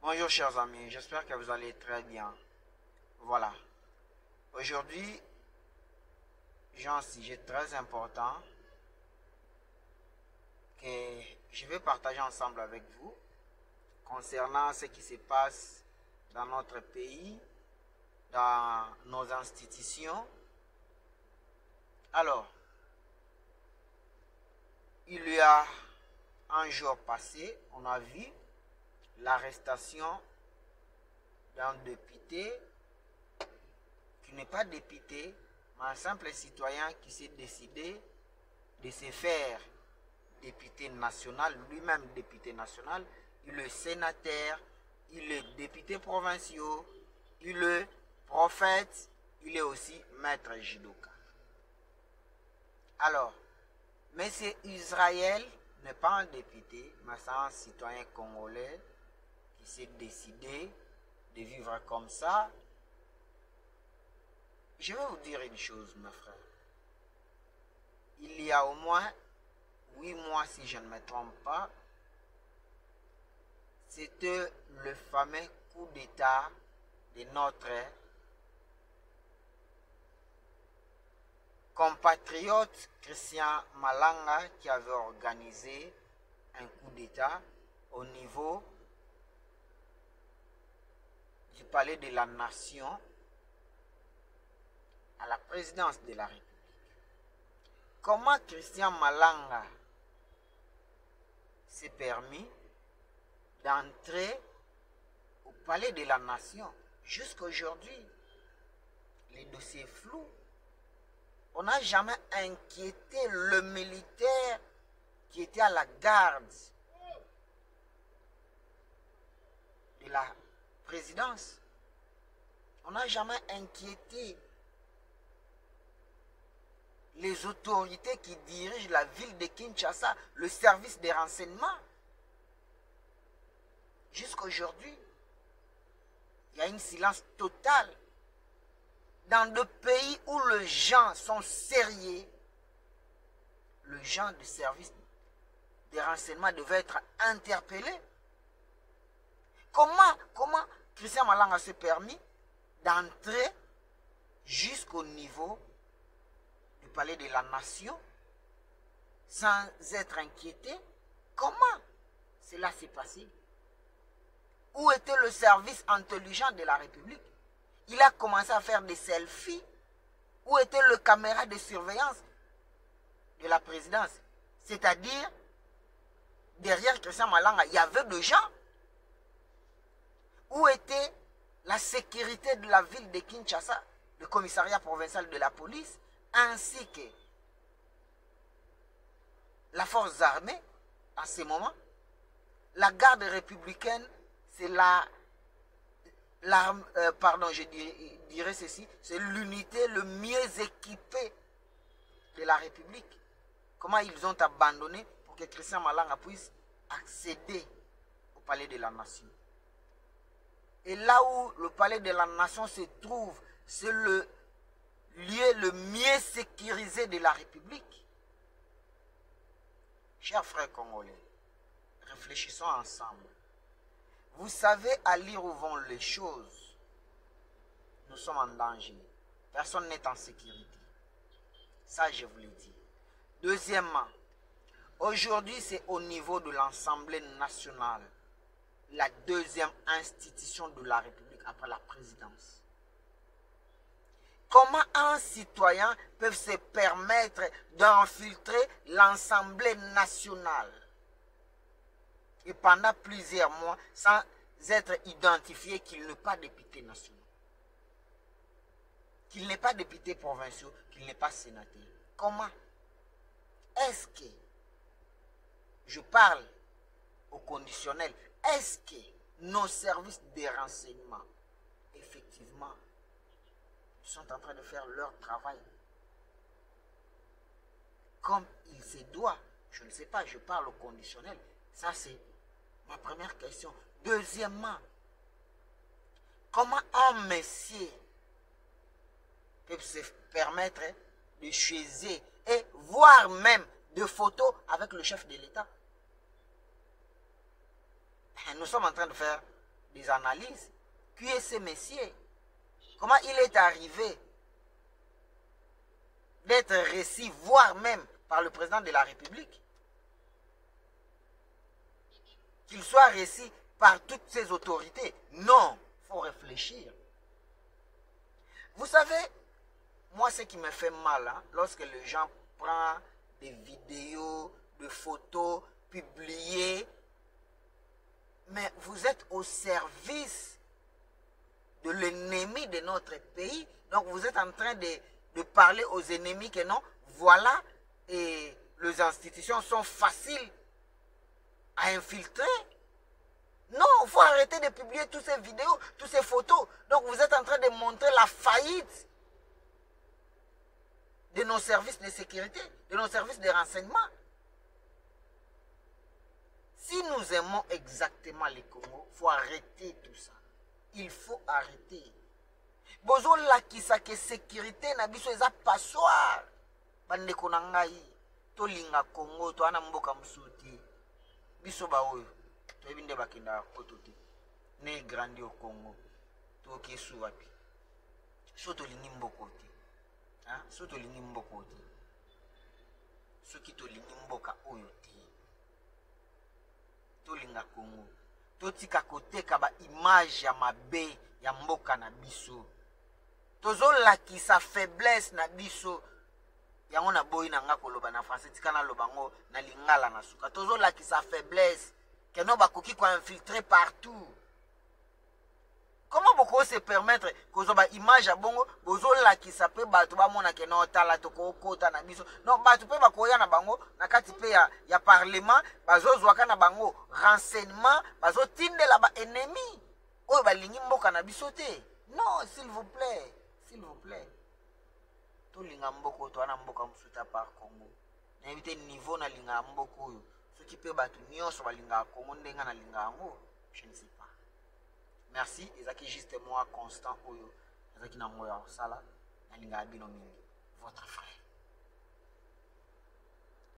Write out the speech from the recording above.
Bonjour chers amis, j'espère que vous allez très bien. Voilà. Aujourd'hui, j'ai un sujet très important que je vais partager ensemble avec vous concernant ce qui se passe dans notre pays, dans nos institutions. Alors, il y a un jour passé, on a vu l'arrestation d'un député qui n'est pas député, mais un simple citoyen qui s'est décidé de se faire député national, lui-même député national. Il est sénateur, il est député provincial, il est prophète, il est aussi maître judoka. Alors, M. Israël n'est pas un député, mais c'est un citoyen congolais qui s'est décidé de vivre comme ça. Je vais vous dire une chose, mes frères. Il y a au moins 8 mois, si je ne me trompe pas, c'était le fameux coup d'État de notre compatriote Christian Malanga qui avait organisé un coup d'État au niveau du palais de la Nation à la présidence de la République. Comment Christian Malanga s'est permis d'entrer au palais de la Nation jusqu'à aujourd'hui? Les dossiers flous. On n'a jamais inquiété le militaire qui était à la garde de la présidence. On n'a jamais inquiété les autorités qui dirigent la ville de Kinshasa, le service des renseignements. Jusqu'à aujourd'hui, il y a un silence total. Dans des pays où les gens sont sérieux, les gens du service des renseignements devaient être interpellés. Comment Christian Malanga s'est permis d'entrer jusqu'au niveau du palais de la Nation sans être inquiété? Comment cela s'est passé? Où était le service intelligent de la République? Il a commencé à faire des selfies. Où était le caméra de surveillance de la présidence? C'est-à-dire, derrière Christian Malanga, il y avait des gens. Où était la sécurité de la ville de Kinshasa, le commissariat provincial de la police, ainsi que la force armée, en ce moment? La garde républicaine, c'est je dirais ceci, c'est l'unité le mieux équipée de la République. Comment ils ont abandonné pour que Christian Malanga puisse accéder au palais de la Nation? Et là où le palais de la Nation se trouve, c'est le lieu le mieux sécurisé de la République. Chers frères congolais, réfléchissons ensemble. Vous savez à lire où vont les choses. Nous sommes en danger. Personne n'est en sécurité. Ça, je vous le dis. Deuxièmement, aujourd'hui, c'est au niveau de l'Assemblée nationale, la deuxième institution de la République après la présidence. Comment un citoyen peut se permettre d'infiltrer l'Assemblée nationale et pendant plusieurs mois sans être identifié qu'il n'est pas député national, qu'il n'est pas député provincial, qu'il n'est pas sénateur? Comment? Est-ce que, je parle au conditionnel, est-ce que nos services de renseignement, effectivement, sont en train de faire leur travail comme il se doit? Je ne sais pas, je parle au conditionnel. Ça, c'est ma première question. Deuxièmement, comment un monsieur peut se permettre de choisir et voir même des photos avec le chef de l'État? Nous sommes en train de faire des analyses. Qui est ce monsieur? Comment il est arrivé d'être reçu, voire même par le président de la République? Qu'il soit reçu par toutes ces autorités? Non, il faut réfléchir. Vous savez, moi ce qui me fait mal, hein, lorsque les gens prennent des vidéos, des photos publiées, mais vous êtes au service de l'ennemi de notre pays. Donc vous êtes en train de parler aux ennemis que non, voilà, et les institutions sont faciles à infiltrer. Non, il faut arrêter de publier toutes ces vidéos, toutes ces photos. Donc vous êtes en train de montrer la faillite de nos services de sécurité, de nos services de renseignement. Si nous aimons exactement les Congo, il faut arrêter tout ça. Il faut arrêter. Bozo lakisa ke sécurité na biso eza passoire. Bandeko na ngai, to linga Congo, to ana mboka musuti. Biso ba oyo, to ebinde bakenda kotote. Ne grandi au Congo. To kesu wapi. So to lingi mboko te. Hein? So to lingi mboko te. So ki to lingi mboka oyo te. To linga Congo. Totika koteka ba image ya mabe ya mboka na biso. Tozo lakisa faiblesse na biso. Yango na boyi na nga koloba na français tika na lobango na lingala na suka. Tozo lakisa faiblesse que no bakoki ko infiltrer partout. Comment beaucoup se permettre que zo ba image ya bongo bozo lakisa pe bato ba mona ke no tala to ko kota na biso. Non bato pe bakoya na bango na kati pe ya parlement bazo zwaka na bango renseignement bazo tindela ba ennemi oyo balingi mboka na biso te. Non, s'il vous plaît, s'il vous plaît. To linga mboko to ana mboka musuta par Congo. Na éviter niveau na linga mboko oyo. Ce qui peut bato nyonso ba linga Congo ndenga na linga ngo, je ne sais pas. Merci, ezaki juste moi constant oyo. Ezaki na moyo sala na linga bino mingi. Votre frère.